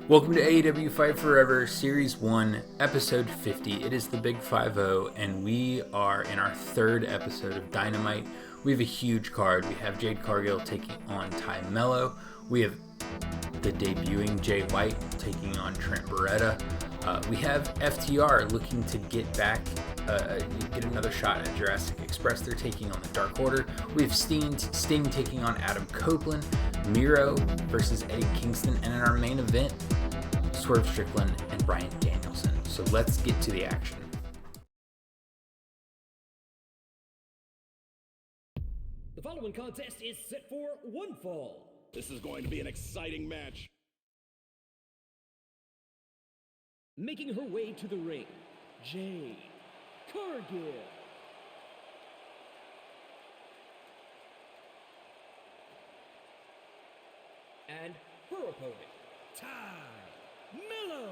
Welcome to AEW Fight Forever, Series 1, Episode 50. It is the Big 5-0, and we are in our third episode of Dynamite. We have a huge card. We have Jade Cargill taking on Melo. We have the debuting Jay White taking on Trent Berreta. We have FTR looking to get back, get another shot at Jurassic Express. They're taking on the Dark Order. We have Sting taking on Adam Copeland. Miro versus Eddie Kingston. And in our main event, Swerve Strickland and Bryan Danielson. So let's get to the action. The following contest is set for one fall. This is going to be an exciting match. Making her way to the ring, Jade, Cargill. And her opponent, Melo.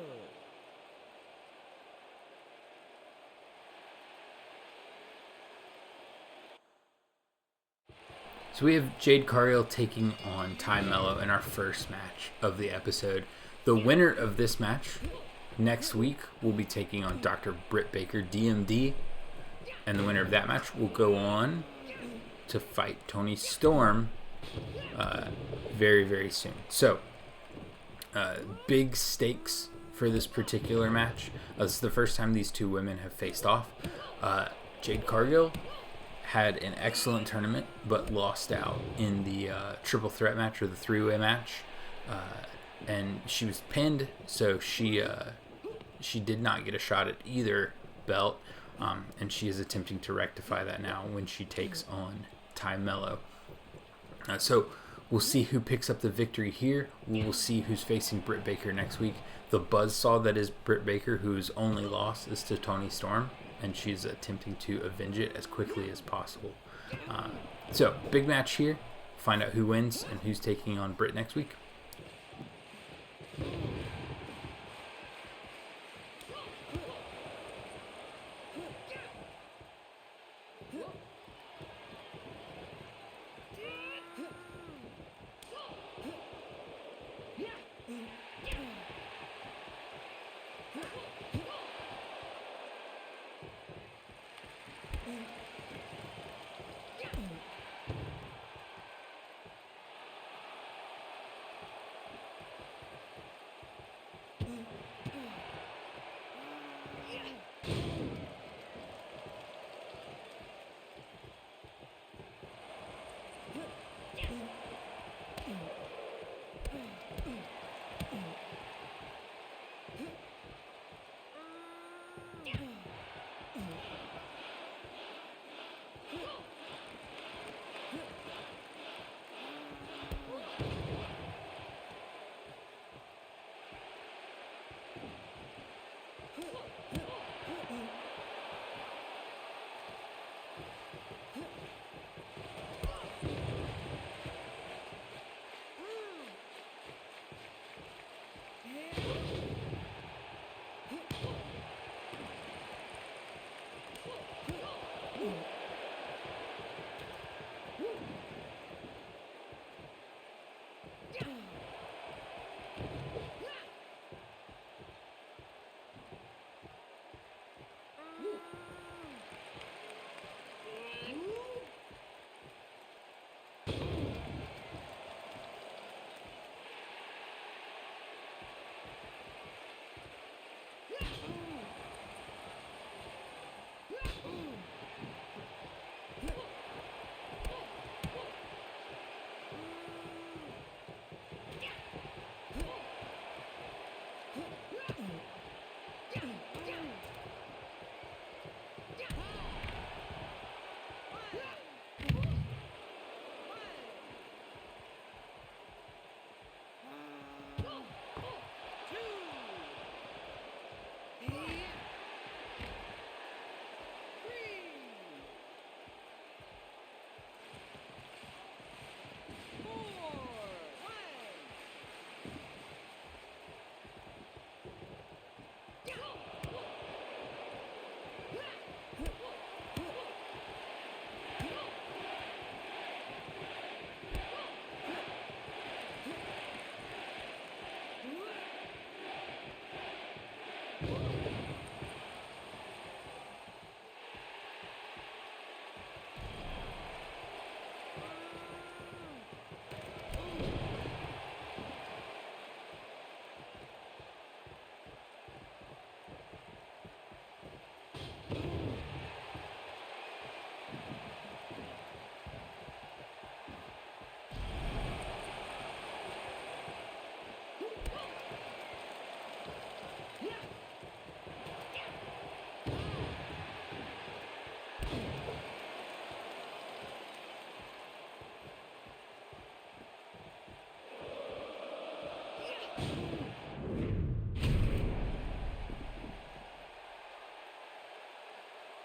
So we have Jade Cargill taking on Melo in our first match of the episode. The winner of this match next week will be taking on Dr. Britt Baker, DMD. And the winner of that match will go on to fight Toni Storm very, very soon. So, big stakes for this particular match. This is the first time these two women have faced off. Jade Cargill had an excellent tournament, but lost out in the triple threat match or the three-way match. And she was pinned, so she did not get a shot at either belt. And she is attempting to rectify that now when she takes on Melo. So we'll see who picks up the victory here. We will see who's facing Britt Baker next week. The buzzsaw that is Britt Baker, whose only loss is to Toni Storm, and she's attempting to avenge it as quickly as possible. So big match here. Find out who wins and who's taking on Britt next week.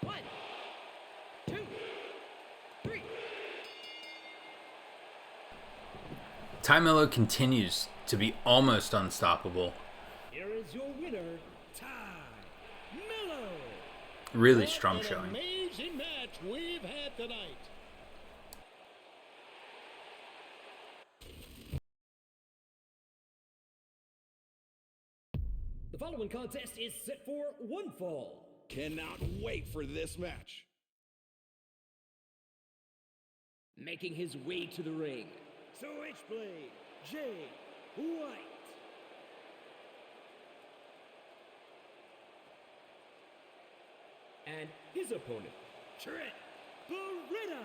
One, two, three. Melo continues to be almost unstoppable. Here is your winner, Melo. Really What strong an showing. amazing match we've had tonight. The following contest is set for one fall. Cannot wait for this match. Making his way to the ring, Switchblade, Jade, White. And his opponent, Trent, Berreta.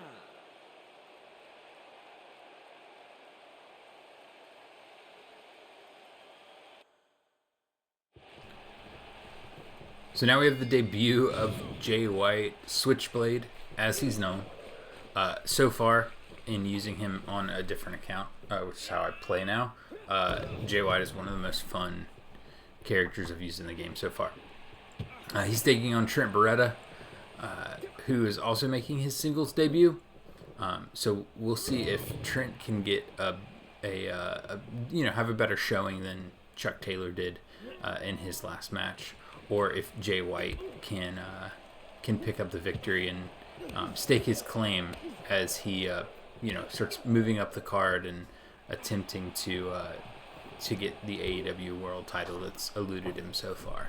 So now we have the debut of Jay White, Switchblade, as he's known. So far, in using him on a different account, which is how I play now, Jay White is one of the most fun characters I've used in the game so far. He's taking on Trent Berreta, who is also making his singles debut. So we'll see if Trent can get have a better showing than Chuck Taylor did in his last match, or if Jay White can pick up the victory and stake his claim as he starts moving up the card and attempting to get the AEW World Title that's eluded him so far.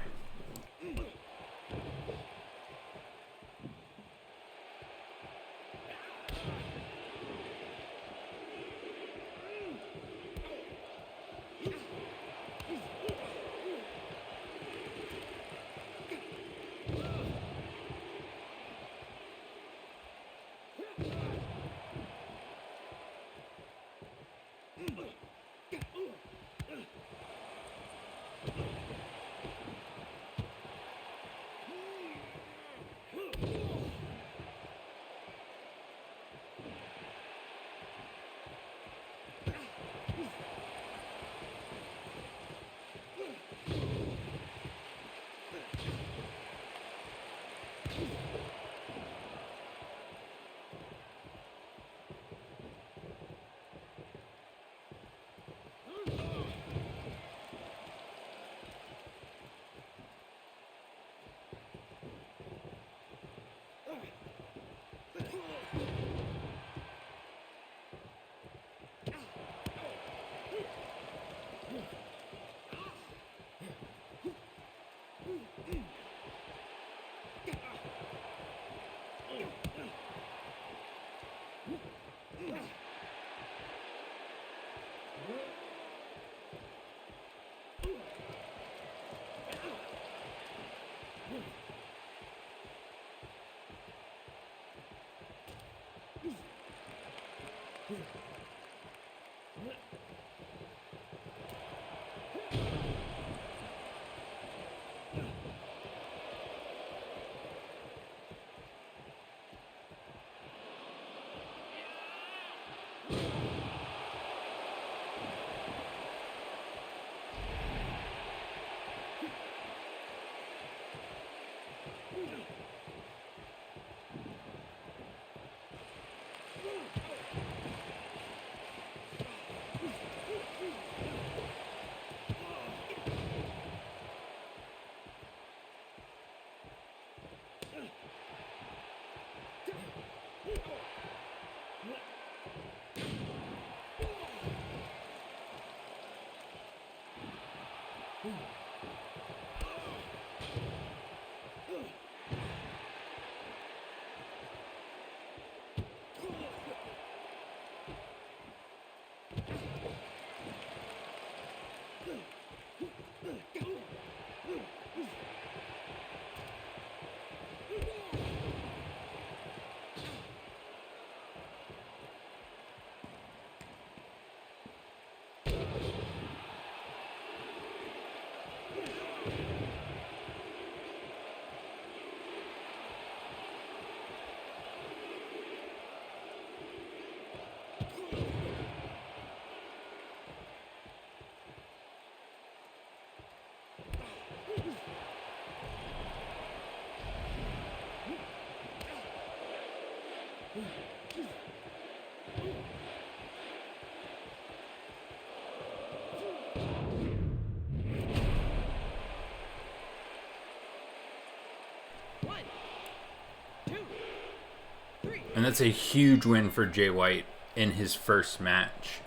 And that's a huge win for Jay White in his first match.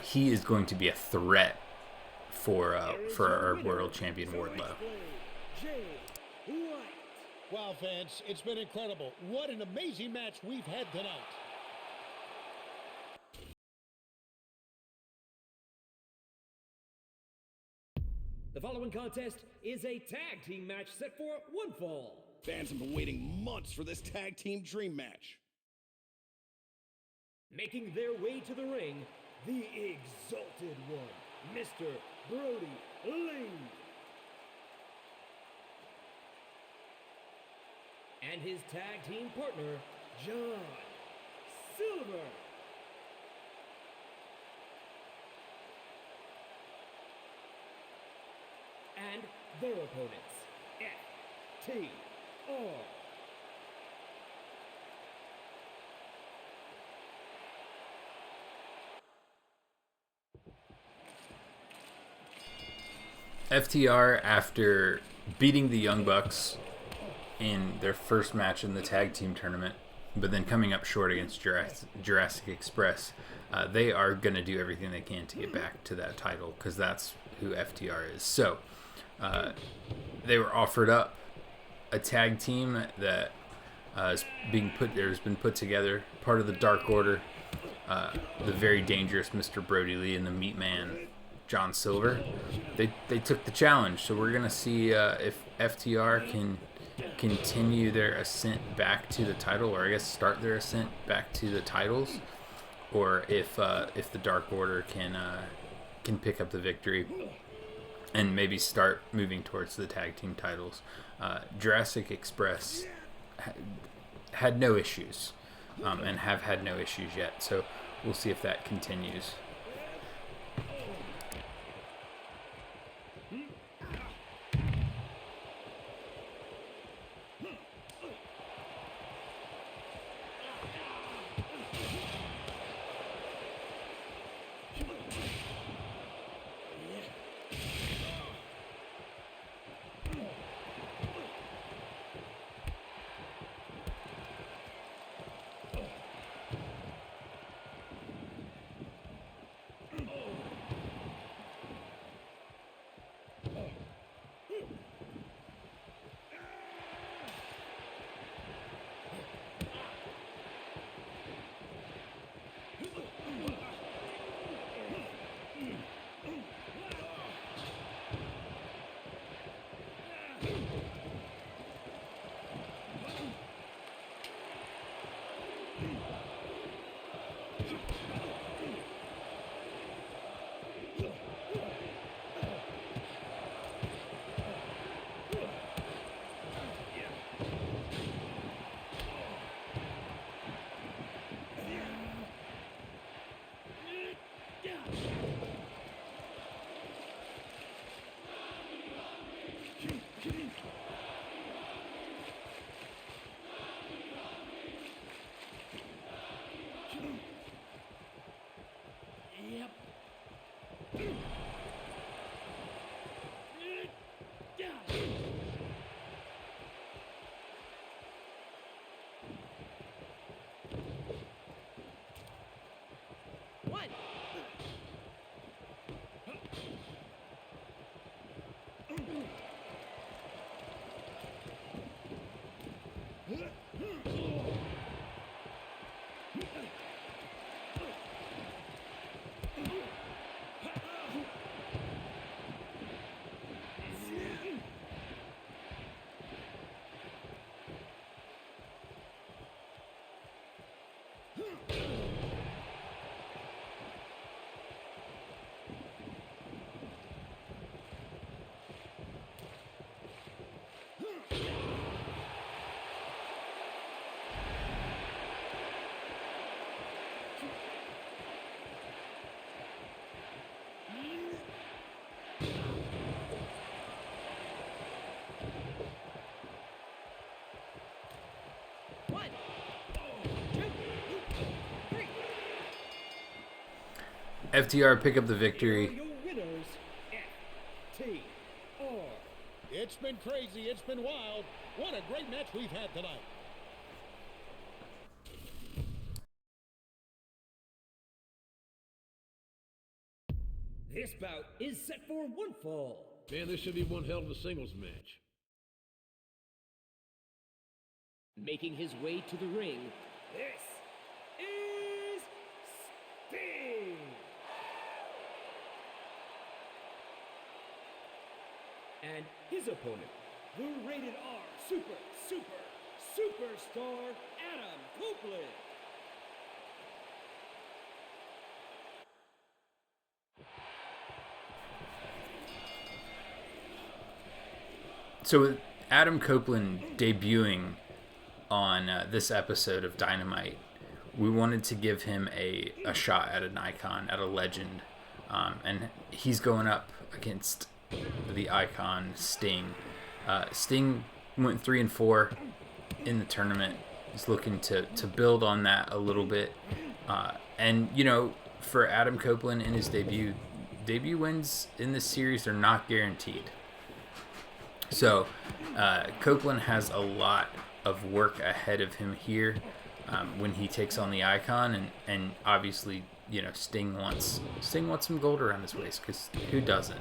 He is going to be a threat for our world champion Wardlow. Wow, fans, it's been incredible. What an amazing match we've had tonight. The following contest is a tag team match set for one fall. Fans have been waiting months for this tag team dream match. Making their way to the ring, the Exalted One, Mr. Brody Lee. And his tag team partner, John Silver. And their opponents, FTR. FTR, after beating the Young Bucks in their first match in the tag team tournament, but then coming up short against Jurassic Express, they are going to do everything they can to get back to that title, because that's who FTR is. So they were offered up a tag team that has been put together, part of the Dark Order, the very dangerous Mr. Brody Lee and the Meat Man John Silver. They took the challenge, so we're gonna see if FTR can continue their ascent back to the title, or I guess start their ascent back to the titles, or if the Dark Order can pick up the victory and maybe start moving towards the tag team titles. Jurassic Express had no issues, and have had no issues yet, so we'll see if that continues. FTR pick up the victory. Your winners, FTR. It's been crazy. It's been wild. What a great match we've had tonight. This bout is set for one fall. Man, this should be one hell of a singles match. Making his way to the ring, this is Sting. And his opponent, the rated R superstar Adam Copeland. So with Adam Copeland debuting on this episode of Dynamite, we wanted to give him a shot at an icon, at a legend. And he's going up against the icon Sting. Sting went 3-4 in the tournament. He's looking to build on that a little bit. And, you know, for Adam Copeland in his debut wins in this series are not guaranteed. So Copeland has a lot of work ahead of him here when he takes on the icon, and obviously, you know, Sting wants some gold around his waist, because who doesn't?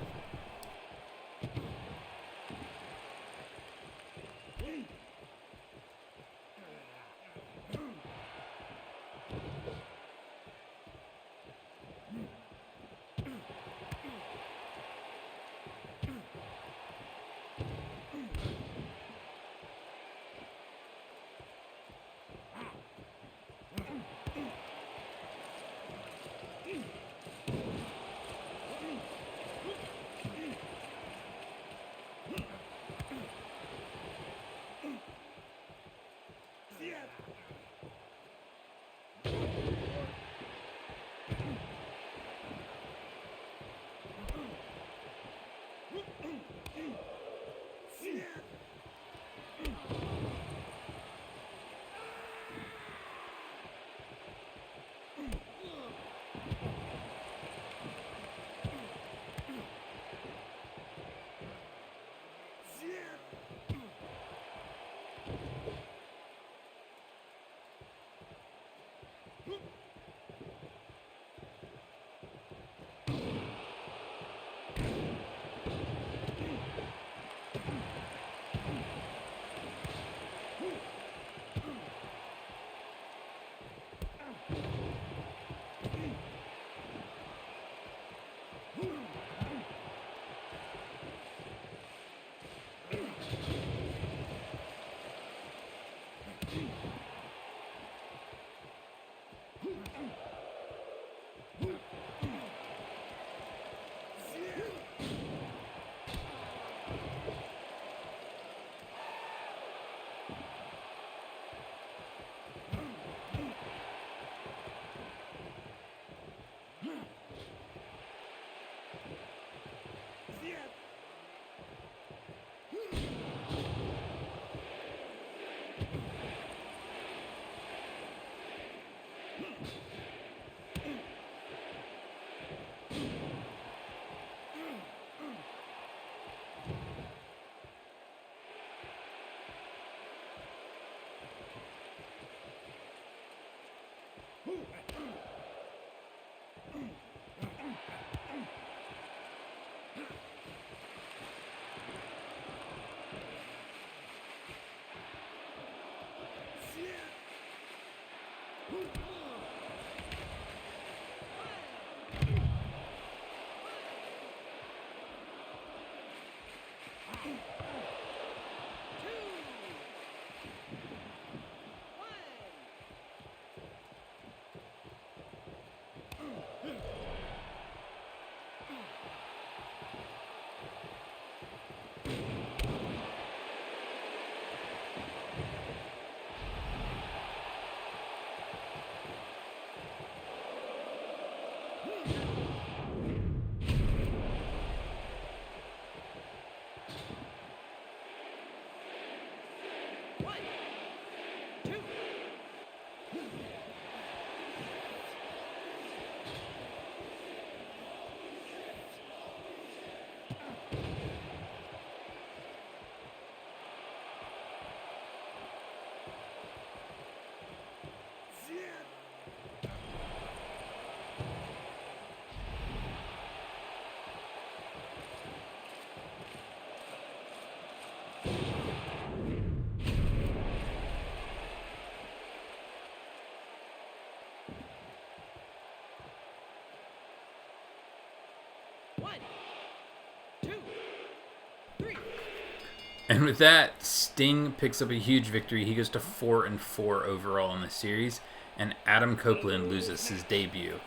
And with that, Sting picks up a huge victory. He goes to 4-4 overall in the series, and Adam Copeland loses his debut.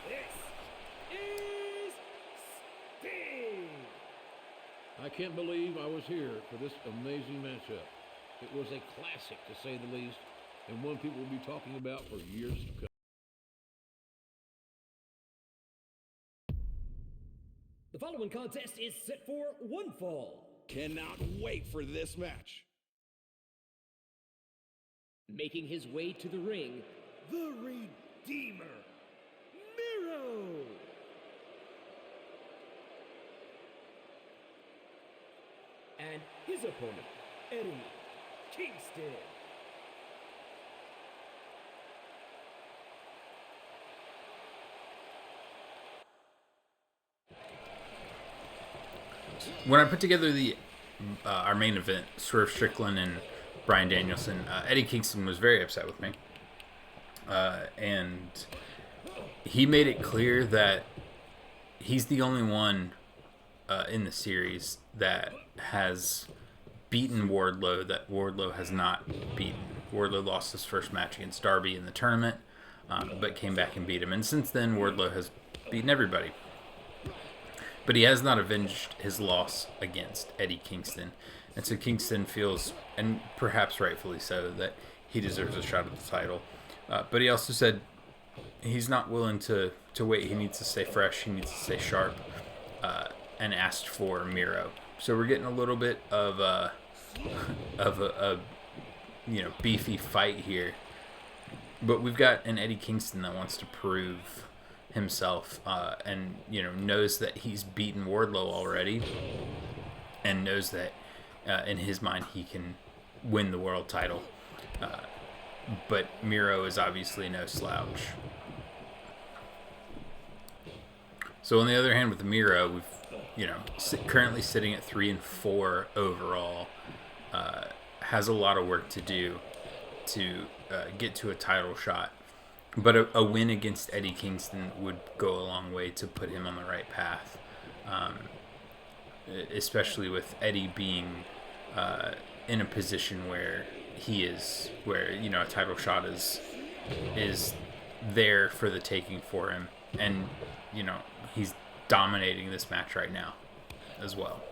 This is Sting. I can't believe I was here for this amazing matchup. It was a classic, to say the least, and one people will be talking about for years to come. The following contest is set for one fall. Cannot wait for this match. Making his way to the ring, the Redeemer, Miro. And his opponent, Eddie Kingston. When I put together our main event, Swerve Strickland and Bryan Danielson, Eddie Kingston was very upset with me. And he made it clear that he's the only one in the series that has beaten Wardlow that Wardlow has not beaten. Wardlow lost his first match against Darby in the tournament, but came back and beat him. And since then, Wardlow has beaten everybody. But he has not avenged his loss against Eddie Kingston. And so Kingston feels, and perhaps rightfully so, that he deserves a shot at the title. But he also said he's not willing to wait. He needs to stay fresh. He needs to stay sharp. And asked for Miro. So we're getting a little bit of a beefy fight here. But we've got an Eddie Kingston that wants to prove himself, and knows that he's beaten Wardlow already, and knows that in his mind he can win the world title. But Miro is obviously no slouch. So on the other hand, with Miro, we've currently sitting at 3-4 overall, has a lot of work to do to get to a title shot. But a win against Eddie Kingston would go a long way to put him on the right path, especially with Eddie being in a position where a title shot is there for the taking for him, and he's dominating this match right now as well.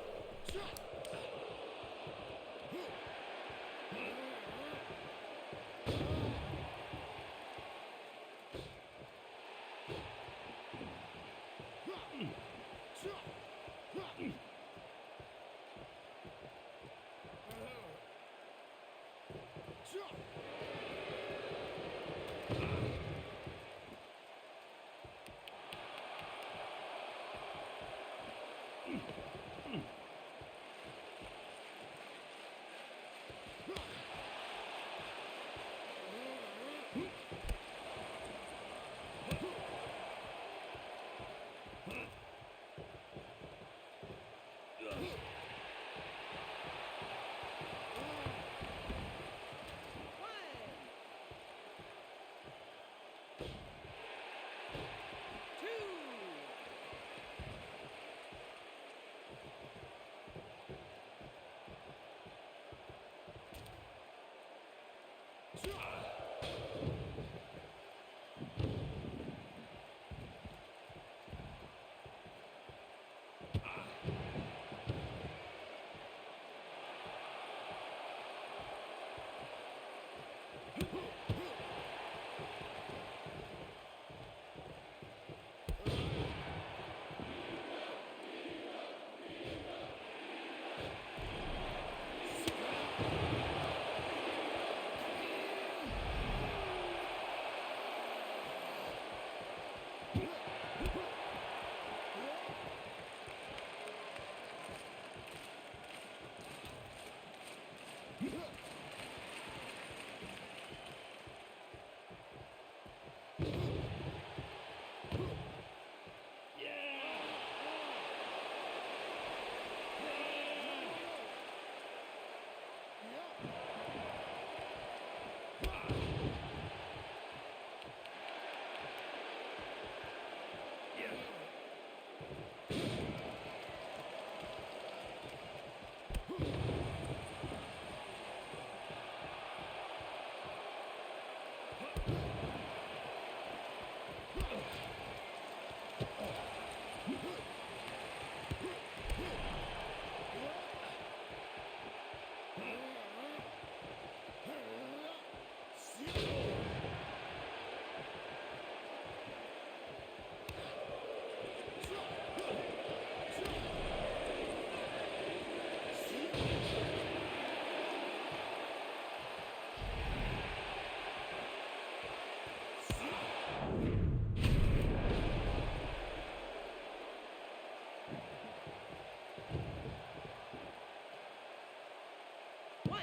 1,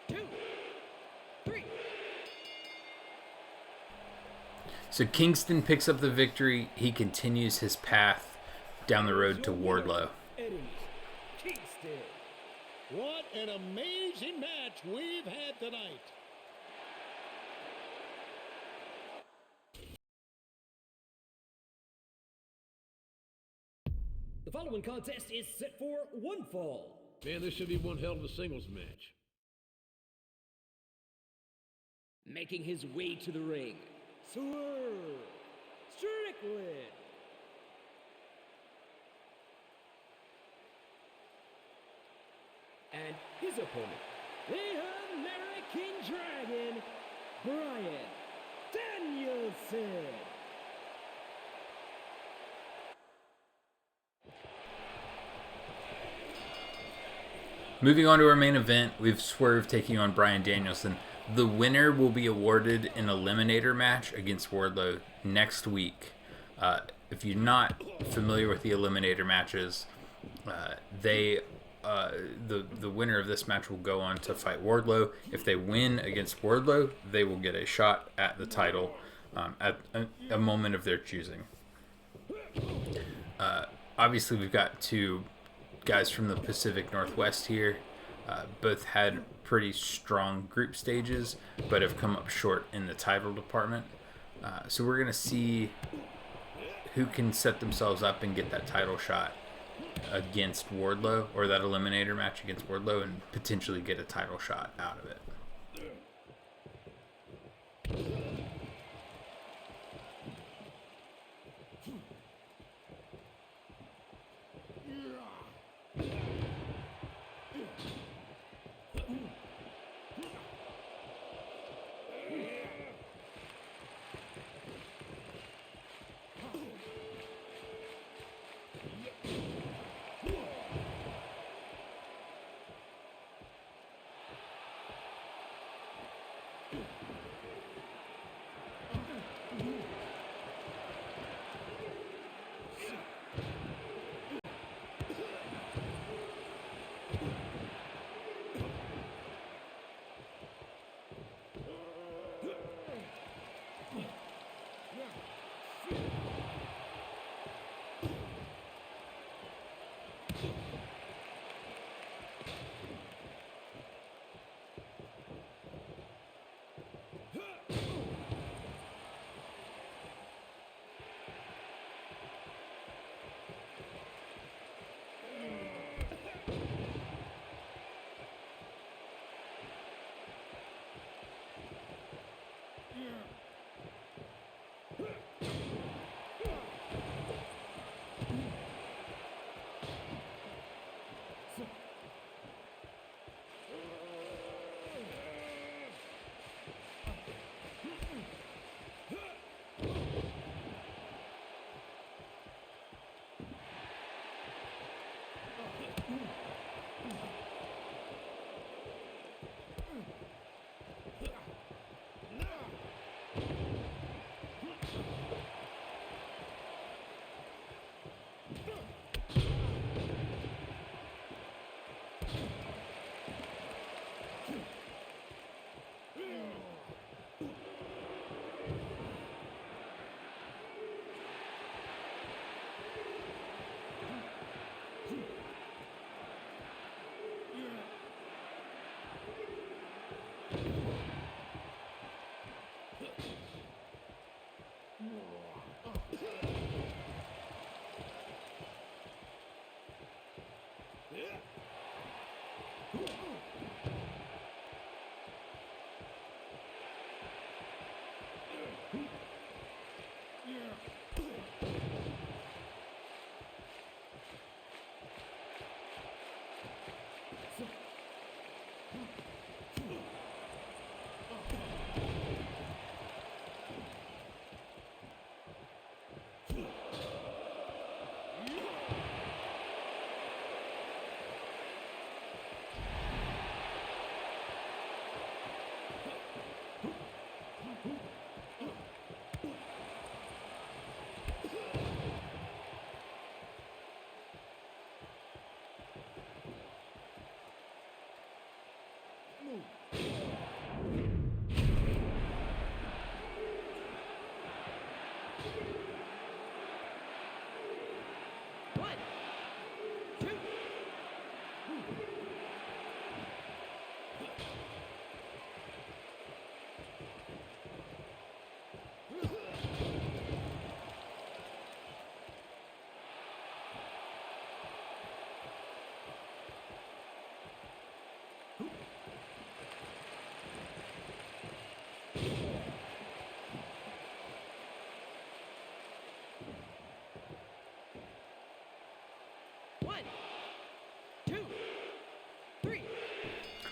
2, 3. So Kingston picks up the victory. He continues his path down the road to Wardlow. Eddie Kingston. What an amazing match we've had tonight. The following contest is set for one fall. Man, this should be one hell of a singles match. Making his way to the ring, Swerve Strickland. And his opponent, the American Dragon, Bryan Danielson. Moving on to our main event, we've Swerve taking on Bryan Danielson. The winner will be awarded an Eliminator match against Wardlow next week. If you're not familiar with the Eliminator matches, the winner of this match will go on to fight Wardlow. If they win against Wardlow, they will get a shot at the title at a moment of their choosing. Obviously, we've got two guys from the Pacific Northwest here. Both had pretty strong group stages, but have come up short in the title department. So we're going to see who can set themselves up and get that title shot against Wardlow, or that Eliminator match against Wardlow, and potentially get a title shot out of it.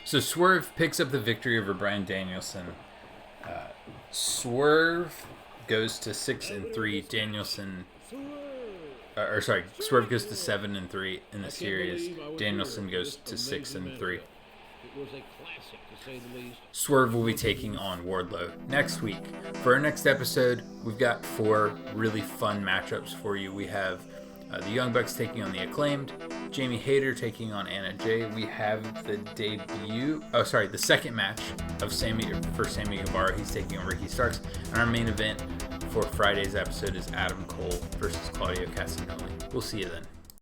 So Swerve picks up the victory over Bryan Danielson. Swerve goes to 6-3. Danielson, Swerve goes to 7-3 in the series. Danielson goes to 6-3. It was a classic, to say the least. Swerve will be taking on Wardlow next week. For our next episode, we've got 4 really fun matchups for you. We have the Young Bucks taking on the Acclaimed, Jamie Hayter taking on Anna Jay. We have the the second match of Sammy Guevara. He's taking on Ricky Starks. And our main event for Friday's episode is Adam Cole versus Claudio Castagnoli. We'll see you then.